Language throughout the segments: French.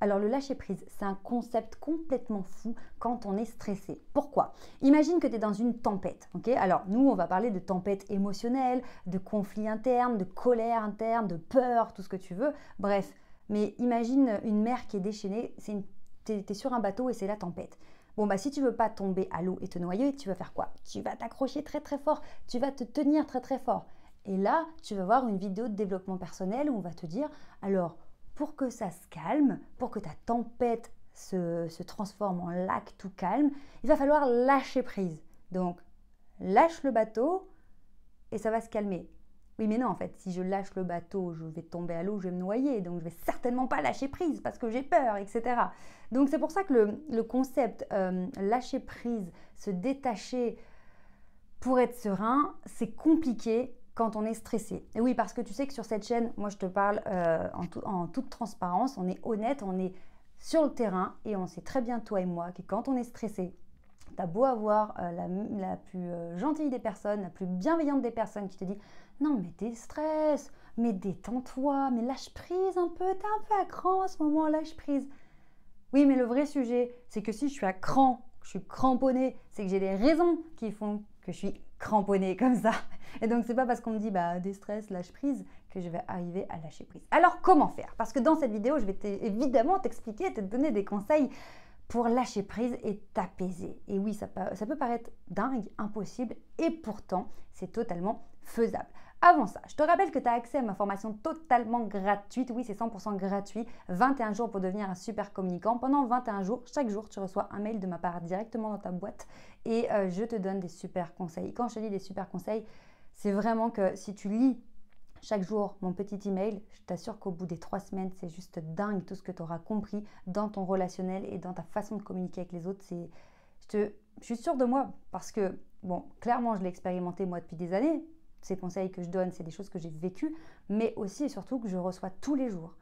Alors le lâcher prise, c'est un concept complètement fou quand on est stressé. Pourquoi? Imagine que tu es dans une tempête. Ok, alors nous, on va parler de tempête émotionnelle, de conflits internes, de colère interne, de peur, tout ce que tu veux. Bref, mais imagine une mer qui est déchaînée, tu es sur un bateau et c'est la tempête. Bon, bah si tu veux pas tomber à l'eau et te noyer, tu vas faire quoi? Tu vas t'accrocher très très fort, tu vas te tenir très très fort. Et là, tu vas voir une vidéo de développement personnel où on va te dire, alors, pour que ça se calme, pour que ta tempête se transforme en lac tout calme, il va falloir lâcher prise. Donc, lâche le bateau et ça va se calmer. Oui, mais non, en fait, si je lâche le bateau, je vais tomber à l'eau, je vais me noyer, donc je vais certainement pas lâcher prise parce que j'ai peur, etc. Donc, c'est pour ça que le concept lâcher prise, se détacher pour être serein, c'est compliqué quand on est stressé. Et oui, parce que tu sais que sur cette chaîne, moi je te parle en toute transparence, on est honnête, on est sur le terrain et on sait très bien, toi et moi, que quand on est stressé, t'as beau avoir la plus gentille des personnes, la plus bienveillante des personnes qui te dit « Non, mais déstresse, mais détends-toi, mais lâche prise un peu, t'es un peu à cran en ce moment, lâche prise. » Oui, mais le vrai sujet, c'est que si je suis à cran, je suis cramponnée, c'est que j'ai des raisons qui font que je suis cramponnée comme ça. Et donc, c'est pas parce qu'on me dit déstresse, lâche prise que je vais arriver à lâcher prise. Alors, comment faire? Parce que dans cette vidéo, je vais évidemment t'expliquer, te donner des conseils pour lâcher prise et t'apaiser. Et oui, ça peut paraître dingue, impossible, et pourtant, c'est totalement faisable. Avant ça, je te rappelle que tu as accès à ma formation totalement gratuite. Oui, c'est 100% gratuit. 21 jours pour devenir un super communicant. Pendant 21 jours, chaque jour, tu reçois un mail de ma part directement dans ta boîte et je te donne des super conseils. Quand je te dis des super conseils, c'est vraiment que si tu lis chaque jour mon petit email, je t'assure qu'au bout des 3 semaines, c'est juste dingue tout ce que tu auras compris dans ton relationnel et dans ta façon de communiquer avec les autres. Je suis sûre de moi parce que, bon, clairement, je l'ai expérimenté moi depuis des années. Ces conseils que je donne, c'est des choses que j'ai vécues, mais aussi et surtout que je reçois tous les jours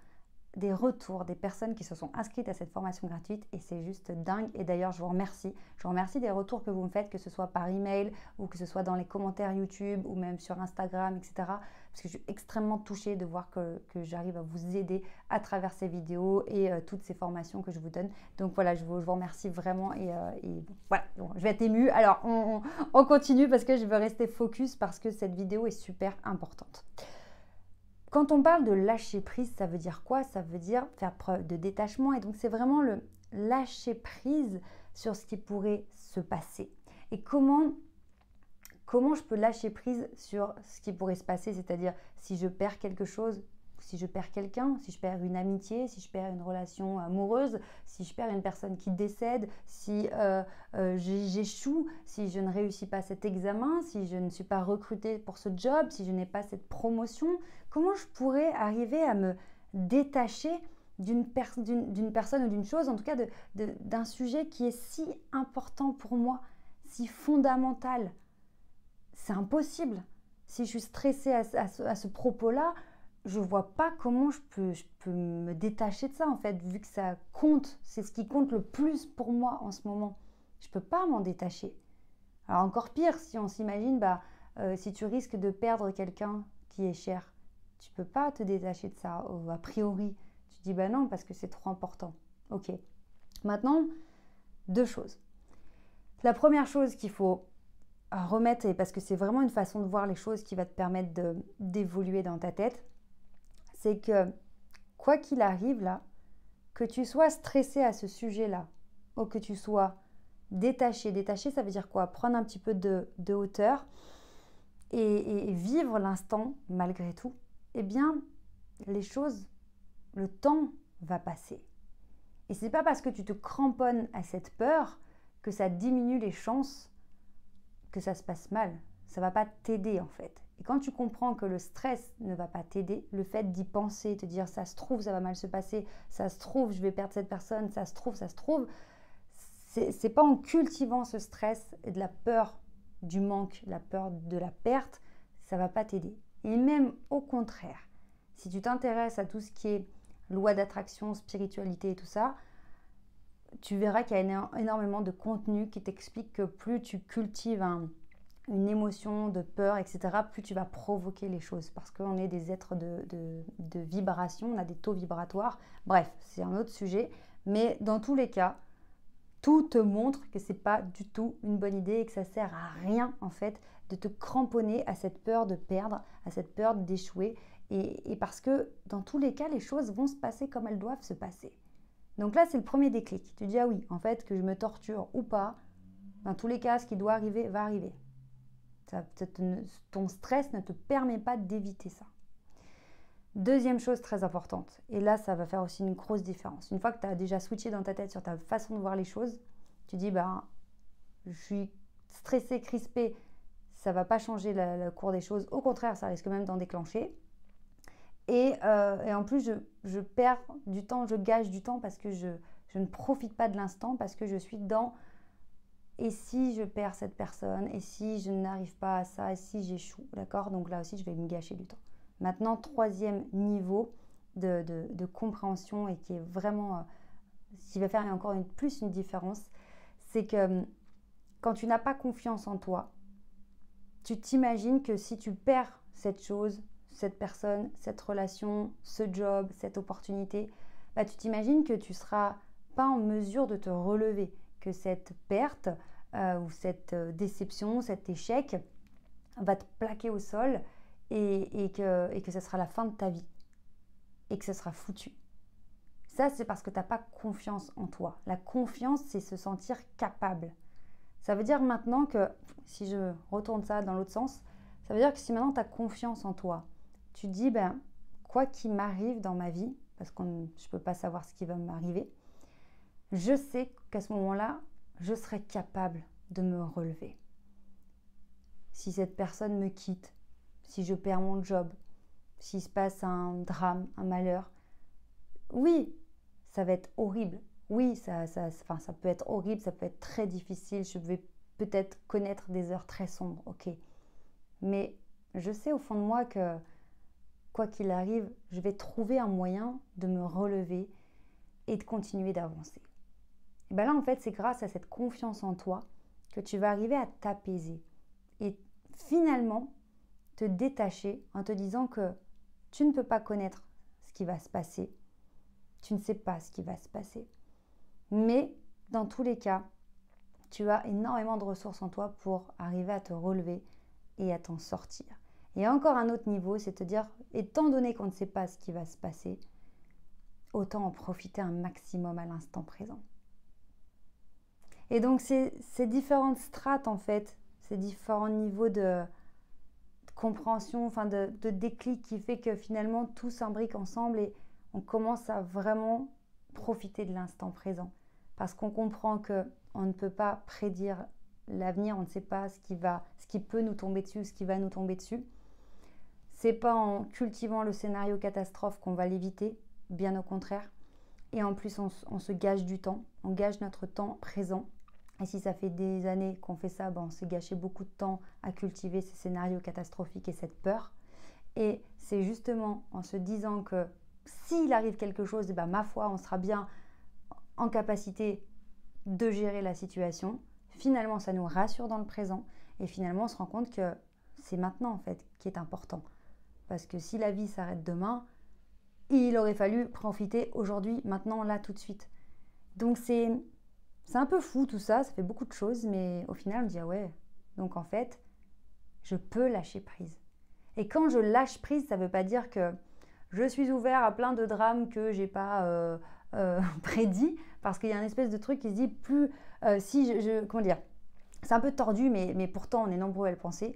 des retours des personnes qui se sont inscrites à cette formation gratuite et c'est juste dingue. Et d'ailleurs, je vous remercie. Je vous remercie des retours que vous me faites, que ce soit par email ou que ce soit dans les commentaires YouTube ou même sur Instagram, etc. Parce que je suis extrêmement touchée de voir que j'arrive à vous aider à travers ces vidéos et toutes ces formations que je vous donne. Donc voilà, je vous remercie vraiment et bon, voilà, bon, je vais être émue. Alors, on continue parce que je veux rester focus parce que cette vidéo est super importante. Quand on parle de lâcher prise, ça veut dire quoi? Ça veut dire faire preuve de détachement et donc c'est vraiment le lâcher prise sur ce qui pourrait se passer. Et comment je peux lâcher prise sur ce qui pourrait se passer? C'est-à-dire si je perds quelque chose, si je perds quelqu'un, si je perds une amitié, si je perds une relation amoureuse, si je perds une personne qui décède, si j'échoue, si je ne réussis pas cet examen, si je ne suis pas recrutée pour ce job, si je n'ai pas cette promotion, comment je pourrais arriver à me détacher d'une personne ou d'une chose, en tout cas d'un sujet qui est si important pour moi, si fondamental? C'est impossible. Si je suis stressée à ce propos-là, je vois pas comment je peux me détacher de ça en fait, vu que ça compte, c'est ce qui compte le plus pour moi en ce moment. Je peux pas m'en détacher. Alors encore pire, si on s'imagine, si tu risques de perdre quelqu'un qui est cher, tu peux pas te détacher de ça, a priori. Tu dis non, parce que c'est trop important. Ok. Maintenant, 2 choses. La première chose qu'il faut remettre, parce que c'est vraiment une façon de voir les choses qui va te permettre d'évoluer dans ta tête, c'est que quoi qu'il arrive là, que tu sois stressé à ce sujet-là, ou que tu sois détaché, ça veut dire quoi? Prendre un petit peu de hauteur et vivre l'instant malgré tout, eh bien, les choses, le temps va passer. Et c'est pas parce que tu te cramponnes à cette peur que ça diminue les chances que ça se passe mal. Ça va pas t'aider en fait. Et quand tu comprends que le stress ne va pas t'aider, le fait d'y penser, te dire ça se trouve, ça va mal se passer, ça se trouve, je vais perdre cette personne, ça se trouve, c'est pas en cultivant ce stress et de la peur du manque, la peur de la perte, ça va pas t'aider. Et même au contraire, si tu t'intéresses à tout ce qui est loi d'attraction, spiritualité et tout ça, tu verras qu'il y a énormément de contenu qui t'explique que plus tu cultives une émotion de peur, etc., plus tu vas provoquer les choses parce qu'on est des êtres de vibration, on a des taux vibratoires. Bref, c'est un autre sujet. Mais dans tous les cas, tout te montre que c'est pas du tout une bonne idée et que ça sert à rien en fait de te cramponner à cette peur de perdre, à cette peur d'échouer. Et parce que dans tous les cas, les choses vont se passer comme elles doivent se passer. Donc là, c'est le premier déclic. Tu dis, ah oui, en fait, que je me torture ou pas, dans tous les cas, ce qui doit arriver va arriver. Ton stress ne te permet pas d'éviter ça. Deuxième chose très importante, et là, ça va faire aussi une grosse différence. Une fois que tu as déjà switché dans ta tête sur ta façon de voir les choses, tu dis, je suis stressée, crispée, ça ne va pas changer le cours des choses. Au contraire, ça risque même d'en déclencher. Et en plus, je perds du temps, je gâche du temps parce que je ne profite pas de l'instant, parce que je suis dans « et si je perds cette personne, et si je n'arrive pas à ça, et si j'échoue », d'accord? Donc là aussi, je vais me gâcher du temps. Maintenant, troisième niveau de compréhension et qui est vraiment, qui va faire encore plus une différence, c'est que quand tu n'as pas confiance en toi, tu t'imagines que si tu perds cette chose, cette personne, cette relation, ce job, cette opportunité, tu t'imagines que tu ne seras pas en mesure de te relever, que cette perte ou cette déception, cet échec va te plaquer au sol et que ce sera la fin de ta vie et que ce sera foutu. Ça, c'est parce que tu n'as pas confiance en toi. La confiance, c'est se sentir capable. Ça veut dire maintenant que, si je retourne ça dans l'autre sens, ça veut dire que si maintenant tu as confiance en toi, tu te dis, quoi qu'il m'arrive dans ma vie, parce que je ne peux pas savoir ce qui va m'arriver, je sais qu'à ce moment-là, je serai capable de me relever. Si cette personne me quitte, si je perds mon job, s'il se passe un drame, un malheur, oui, ça va être horrible. Oui, ça peut être horrible, ça peut être très difficile. Je vais peut-être connaître des heures très sombres, ok. Mais je sais au fond de moi que, quoi qu'il arrive, je vais trouver un moyen de me relever et de continuer d'avancer. Et là, en fait, c'est grâce à cette confiance en toi que tu vas arriver à t'apaiser et finalement te détacher en te disant que tu ne peux pas connaître ce qui va se passer. Tu ne sais pas ce qui va se passer. Mais dans tous les cas, tu as énormément de ressources en toi pour arriver à te relever et à t'en sortir. Et encore un autre niveau, c'est te dire, étant donné qu'on ne sait pas ce qui va se passer, autant en profiter un maximum à l'instant présent. Et donc, ces différentes strates, en fait, ces différents niveaux de compréhension, de déclic qui fait que finalement, tout s'imbrique ensemble et on commence à vraiment profiter de l'instant présent. Parce qu'on comprend qu'on ne peut pas prédire l'avenir, on ne sait pas ce qui peut nous tomber dessus, ce qui va nous tomber dessus. C'est pas en cultivant le scénario catastrophe qu'on va l'éviter, bien au contraire. Et en plus, on se gâche du temps, on gâche notre temps présent. Et si ça fait des années qu'on fait ça, on s'est gâché beaucoup de temps à cultiver ces scénarios catastrophiques et cette peur. Et c'est justement en se disant que s'il arrive quelque chose, ma foi, on sera bien en capacité de gérer la situation. Finalement, ça nous rassure dans le présent. Et finalement, on se rend compte que c'est maintenant, en fait, qui est important. Parce que si la vie s'arrête demain, il aurait fallu profiter aujourd'hui, maintenant, là, tout de suite. Donc, c'est un peu fou tout ça, ça fait beaucoup de choses, mais au final, on dit, ah ouais, donc en fait, je peux lâcher prise. Et quand je lâche prise, ça ne veut pas dire que je suis ouvert à plein de drames que je n'ai pas prédit, parce qu'il y a une espèce de truc qui se dit, comment dire, c'est un peu tordu, mais pourtant on est nombreux à le penser,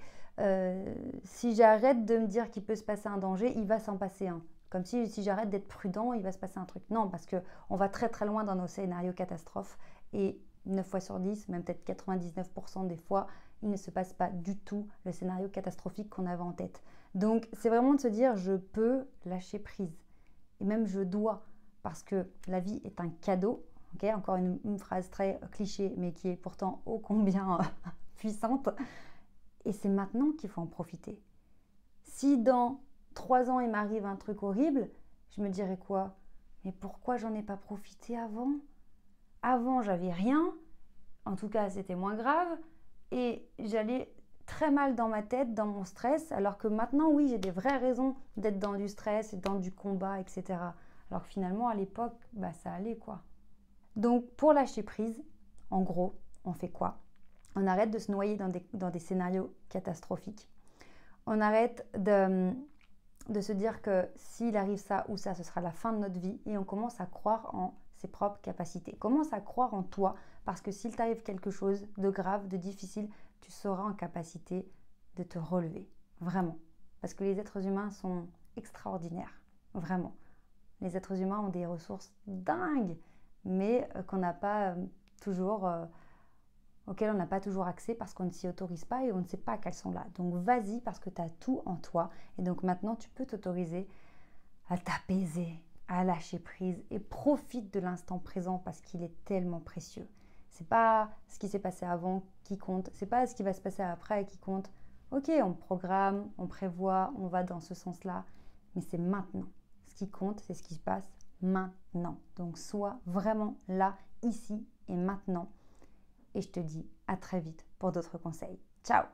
si j'arrête de me dire qu'il peut se passer un danger, il va s'en passer un. Comme si j'arrête d'être prudent, il va se passer un truc. Non, parce qu'on va très très loin dans nos scénarios catastrophes et 9 fois sur 10, même peut-être 99% des fois, il ne se passe pas du tout le scénario catastrophique qu'on avait en tête. Donc c'est vraiment de se dire je peux lâcher prise et même je dois parce que la vie est un cadeau. Okay, encore une phrase très cliché mais qui est pourtant ô combien puissante et c'est maintenant qu'il faut en profiter. Si dans 3 ans il m'arrive un truc horrible, je me dirais quoi? Mais pourquoi j'en ai pas profité avant? Avant j'avais rien, en tout cas c'était moins grave et j'allais très mal dans ma tête, dans mon stress, alors que maintenant, oui, j'ai des vraies raisons d'être dans du stress et dans du combat, etc. Alors que finalement, à l'époque, bah, ça allait, quoi. Donc, pour lâcher prise, en gros, on fait quoi? On arrête de se noyer dans des scénarios catastrophiques. On arrête de se dire que s'il arrive ça ou ça, ce sera la fin de notre vie, et on commence à croire en ses propres capacités. Commence à croire en toi, parce que s'il t'arrive quelque chose de grave, de difficile, tu seras en capacité de te relever, vraiment. Parce que les êtres humains sont extraordinaires, vraiment. Les êtres humains ont des ressources dingues, mais qu'on n'a pas toujours, auxquelles on n'a pas toujours accès parce qu'on ne s'y autorise pas et on ne sait pas qu'elles sont là. Donc vas-y, parce que tu as tout en toi, et donc maintenant tu peux t'autoriser à t'apaiser, à lâcher prise, et profite de l'instant présent parce qu'il est tellement précieux. C'est pas ce qui s'est passé avant qui compte, c'est pas ce qui va se passer après qui compte. Ok, on programme, on prévoit, on va dans ce sens-là, mais c'est maintenant. Ce qui compte, c'est ce qui se passe maintenant. Donc sois vraiment là, ici et maintenant. Et je te dis à très vite pour d'autres conseils. Ciao!